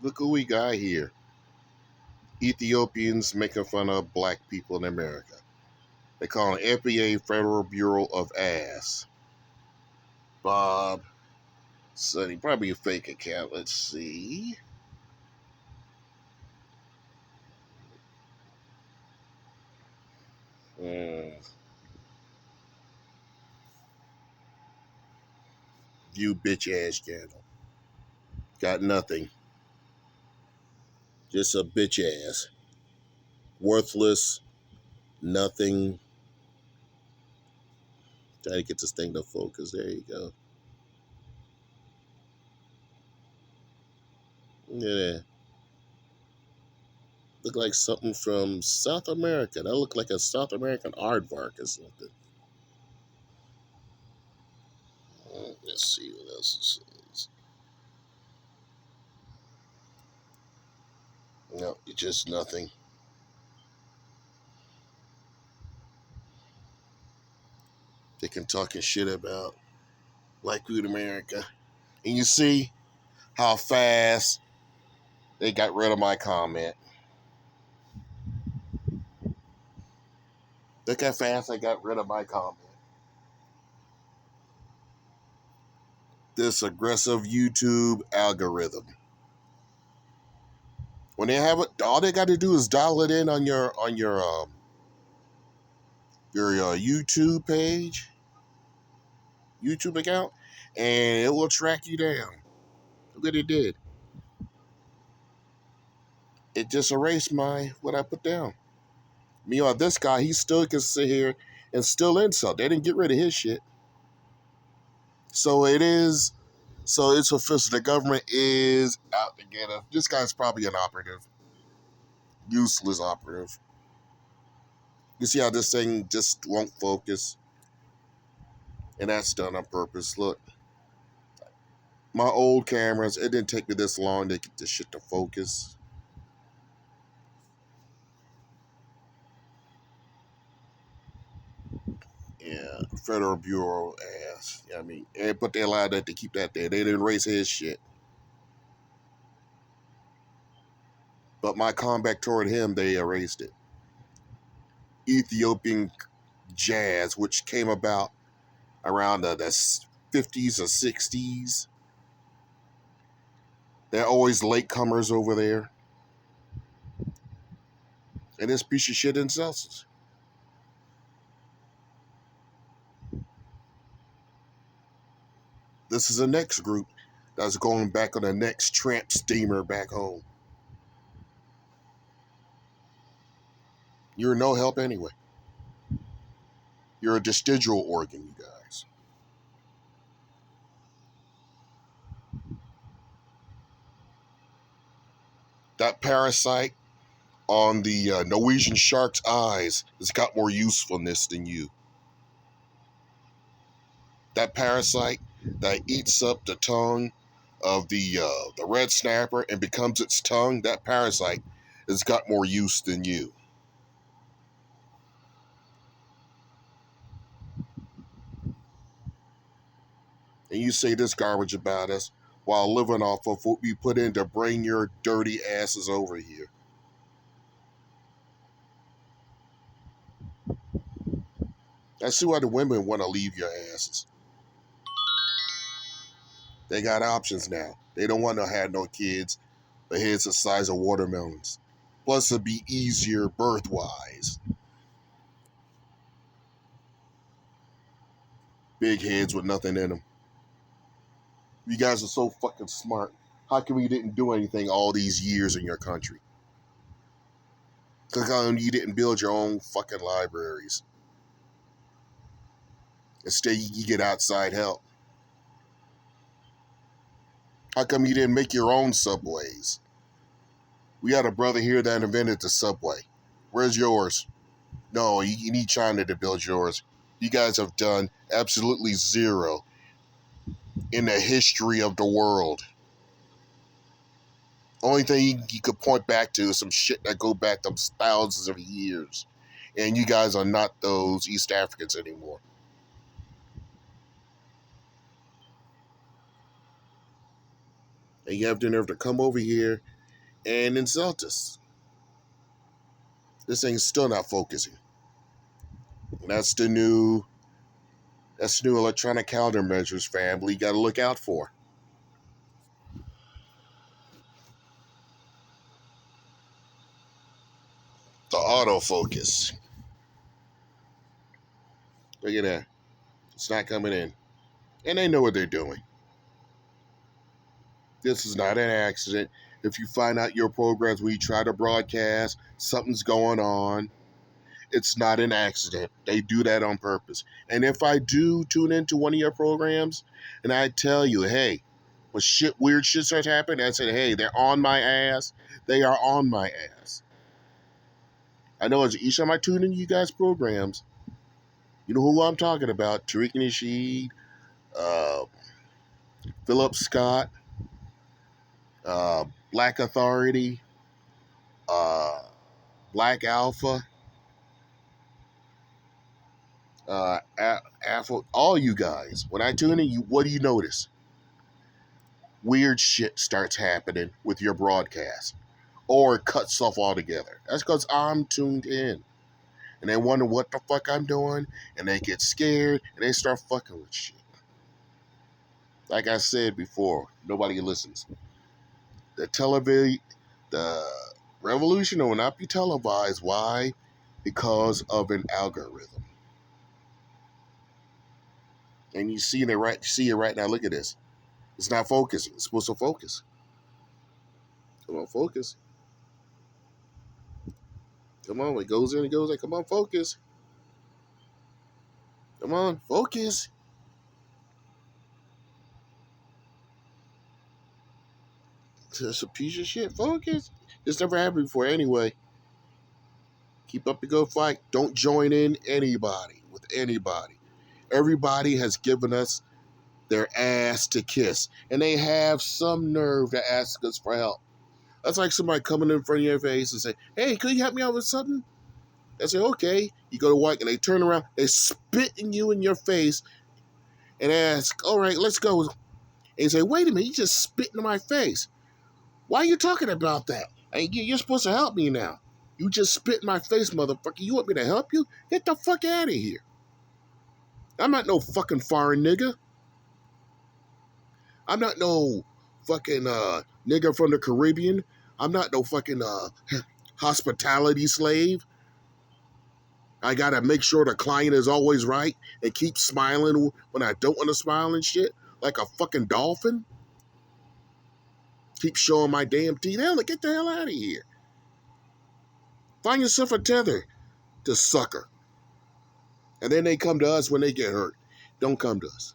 Look who we got here. Ethiopians making fun of black people in America. They call it FBA, Federal Bureau of Ass. Bob Sonny, probably a fake account. Let's see. Hmm. You bitch ass channel. Got nothing. Just a bitch ass. Worthless. Nothing. Try to get this thing to focus. There you go. Yeah. Look like something from South America. That look like a South American aardvark or something. Let's see what else it says. No, it's just nothing. They can talking shit about Black food America. And you see how fast they got rid of my comment. Look how fast they got rid of my comment. This aggressive YouTube algorithm. When they have it, all they got to do is dial it in on your YouTube page, YouTube account, and it will track you down. Look what it did. It just erased my what I put down. Meanwhile, this guy, he still can sit here and still insult. They didn't get rid of his shit. So it is. So it's official. The government is out to get us. This guy's probably an operative, useless operative. You see how this thing just won't focus, and that's done on purpose. Look, my old cameras. It didn't take me this long to get this shit to focus. Yeah, Federal Bureau ass. Yeah, I mean, but they allowed that to keep that there. They didn't erase his shit. But my comeback toward him, they erased it. Ethiopian jazz, which came about around the 50s or 60s. They're always latecomers over there. And this piece of shit insults us. This is the next group that's going back on the next tramp steamer back home. You're no help anyway. You're a vestigial organ, you guys. That parasite on the Norwegian shark's eyes has got more usefulness than you. That parasite that eats up the tongue of the red snapper and becomes its tongue, that parasite has got more use than you. And you say this garbage about us while living off of what we put in to bring your dirty asses over here. I see why the women want to leave your asses. They got options now. They don't want to have no kids, but heads the size of watermelons. Plus, it'd be easier birth-wise. Big heads with nothing in them. You guys are so fucking smart. How come you didn't do anything all these years in your country? How come you didn't build your own fucking libraries? Instead, you get outside help. How come you didn't make your own subways? We had a brother here that invented the subway. Where's yours? No, you need China to build yours. You guys have done absolutely zero in the history of the world. Only thing you could point back to is some shit that go back to thousands of years. And you guys are not those East Africans anymore. And you have the nerve to come over here and Insultus. This thing's still not focusing. That's the new electronic countermeasures family you got to look out for. The autofocus. Look at that. It's not coming in. And they know what they're doing. This is not an accident. If you find out your programs when you try to broadcast, something's going on, it's not an accident. They do that on purpose. And if I do tune into one of your programs and I tell you, hey, when weird shit starts happening, I said, hey, they're on my ass. They are on my ass. I know as each time I tune into you guys' programs, you know who I'm talking about. Tariq Nasheed, Philip Scott, Black Authority, uh, Black Alpha, Alpha, all you guys. When I tune in, what do you notice? Weird shit starts happening with your broadcast, or it cuts off altogether. That's because I'm tuned in. And they wonder what the fuck I'm doing, and they get scared, and they start fucking with shit. Like I said before, nobody listens. The revolution will not be televised. Why? Because of an algorithm. And you see it right now. Look at this. It's not focusing. It's supposed to focus. Come on, focus. Come on, it goes in, it goes in. Come on, focus. Come on, focus. It's a piece of shit. Focus. This never happened before anyway. Keep up the good fight. Don't join in anybody with anybody. Everybody has given us their ass to kiss. And they have some nerve to ask us for help. That's like somebody coming in front of your face and say, hey, could you help me out with something? They say, okay. You go to work and they turn around, they spit in your face and ask, all right, let's go. And you say, wait a minute, you just spit in my face. Why are you talking about that? You're supposed to help me now. You just spit in my face, motherfucker. You want me to help you? Get the fuck out of here. I'm not no fucking foreign nigga. I'm not no fucking nigga from the Caribbean. I'm not no fucking hospitality slave. I gotta make sure the client is always right and keep smiling when I don't want to smile and shit, like a fucking dolphin. Keep showing my damn teeth. Hell, get the hell out of here. Find yourself a tether to sucker. And then they come to us when they get hurt. Don't come to us.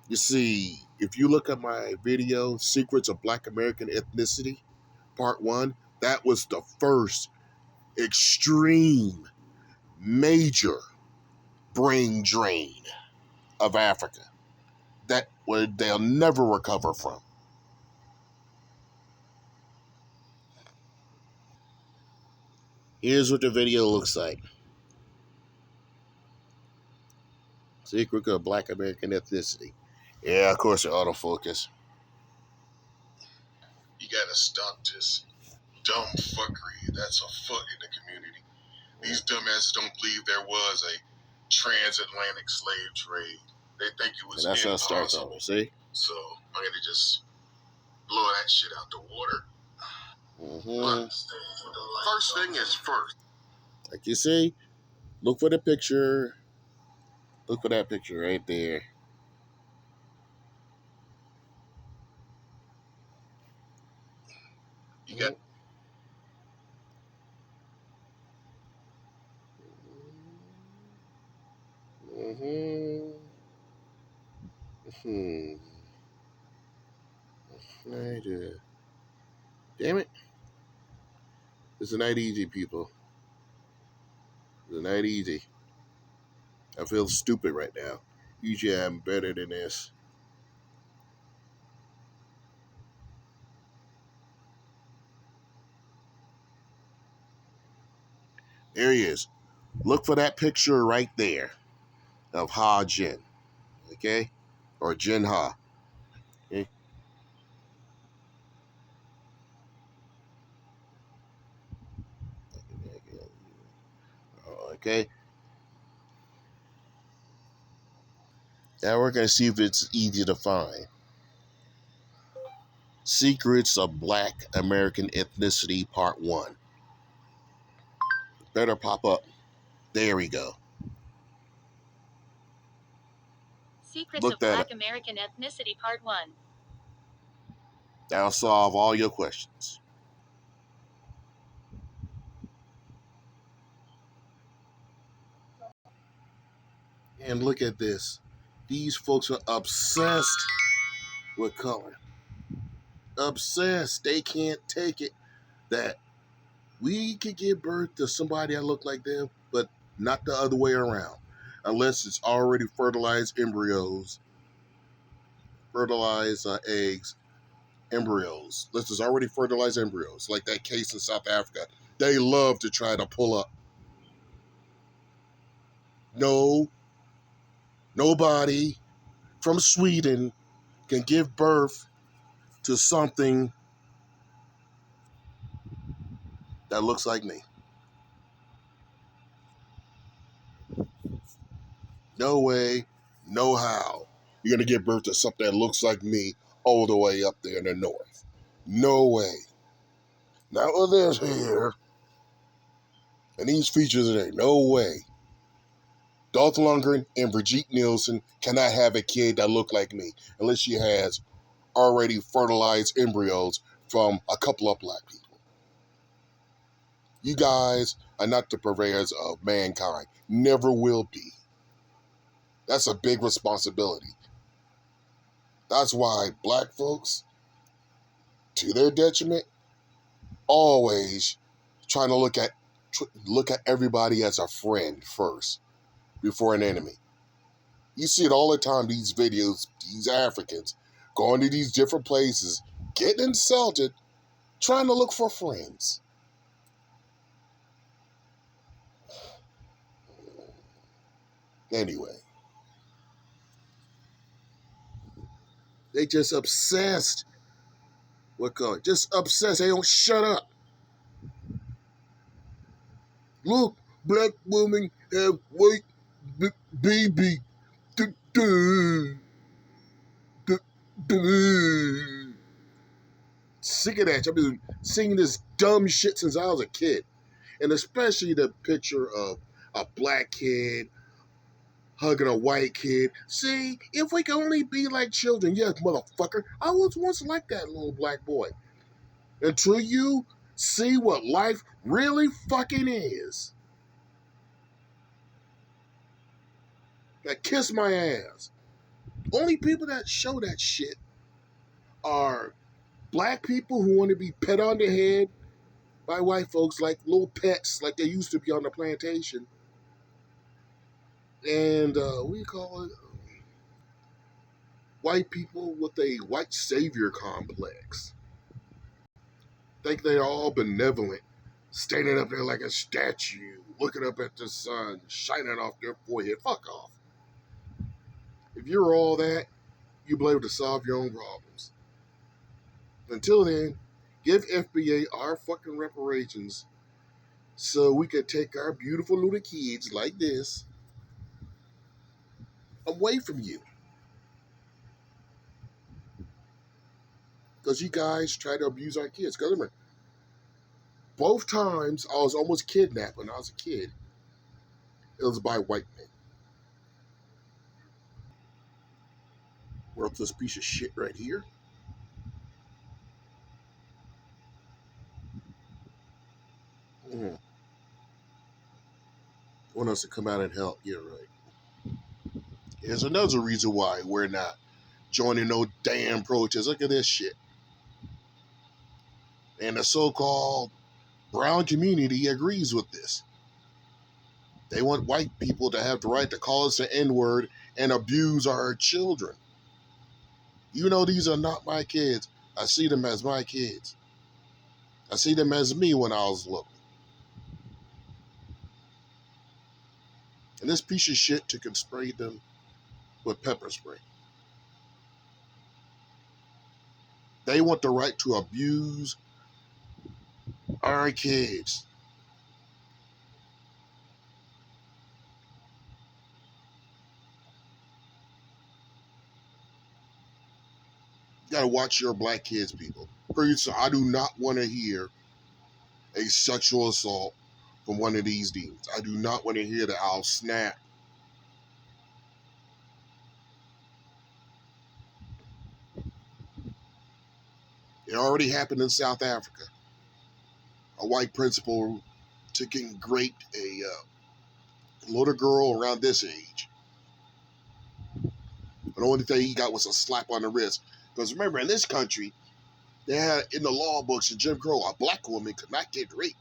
You see, if you look at my video, Secrets of Black American Ethnicity, Part 1, that was the first extreme, major brain drain of Africa that they'll never recover from. Here's what the video looks like. Secret of Black American Ethnicity. Yeah, of course, the autofocus. You gotta stop this dumb fuckery that's afoot in the community. These dumbasses don't believe there was a transatlantic slave trade. They think it was impossible. That's how it starts over, see? So I'm gonna just blow that shit out the water. Mm-hmm. First thing is first. Like you see, look for the picture. Look for that picture right there. You got. Mm-hmm. Right there. Damn it. It's not easy, people. It's not easy. I feel stupid right now. Usually I'm better than this. There he is. Look for that picture right there of Ha Jin. Okay? Or Jin Ha. Okay? Okay? Now we're going to see if it's easy to find. Secrets of Black American Ethnicity, Part 1. Better pop up. There we go. Secrets Look of that Black up. American Ethnicity, Part 1. That'll solve all your questions. And look at this. These folks are obsessed with color. Obsessed. They can't take it that we could give birth to somebody that look like them, but not the other way around. Unless it's already fertilized embryos, fertilized eggs, embryos. Unless it's already fertilized embryos, like that case in South Africa. They love to try to pull up. No, nobody from Sweden can give birth to something that looks like me. No way, no how. You're going to give birth to something that looks like me all the way up there in the north. No way. Not with this here. And these features today. No way. Dolph Lundgren and Brigitte Nielsen cannot have a kid that look like me unless she has already fertilized embryos from a couple of black people. You guys are not the purveyors of mankind. Never will be. That's a big responsibility. That's why black folks, to their detriment, always trying to look at everybody as a friend first before an enemy. You see it all the time, these videos, these Africans going to these different places, getting insulted, trying to look for friends. Anyway, they just obsessed with color. Just obsessed. They don't shut up. Look, black women have white baby. Sick of that. I've been seeing this dumb shit since I was a kid. And especially the picture of a black kid hugging a white kid. See, if we could only be like children. Yes, motherfucker. I was once like that little black boy. Until you see what life really fucking is. That kiss my ass. Only people that show that shit are black people who want to be pet on the head by white folks like little pets, like they used to be on the plantation. And what do you call it? White people with a white savior complex. Think they're all benevolent, standing up there like a statue, looking up at the sun, shining off their forehead. Fuck off. If you're all that, you'll be able to solve your own problems. Until then, give FBA our fucking reparations so we could take our beautiful little kids like this away from you. Because you guys try to abuse our kids. Because remember, both times I was almost kidnapped when I was a kid, it was by white men. Worthless piece of shit right here. Want us to come out and help. Yeah, right. Here's another reason why we're not joining no damn protests. Look at this shit. And the so-called brown community agrees with this. They want white people to have the right to call us the N-word and abuse our children. You know, these are not my kids. I see them as my kids. I see them as me when I was little. And this piece of shit took and sprayed them with pepper spray. They want the right to abuse our kids. You gotta watch your black kids, people. So I do not want to hear a sexual assault from one of these demons. I do not want to hear that I'll snap. It already happened in South Africa. A white principal took and raped a little girl around this age. The only thing he got was a slap on the wrist. Because remember, in this country, they had in the law books in Jim Crow, a black woman could not get raped.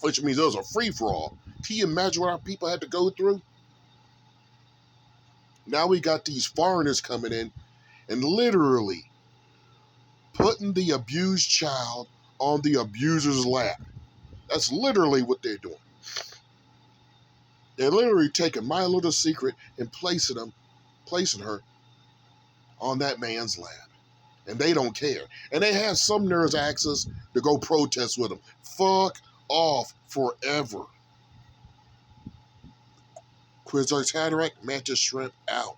Which means it was a free-for-all. Can you imagine what our people had to go through? Now we got these foreigners coming in and literally putting the abused child on the abuser's lap. That's literally what they're doing. They're literally taking my little secret and placing her on that man's lap. And they don't care. And they have some nerves access to go protest with them. Fuck off forever. Quizarts Hatterack, Mantis Shrimp out.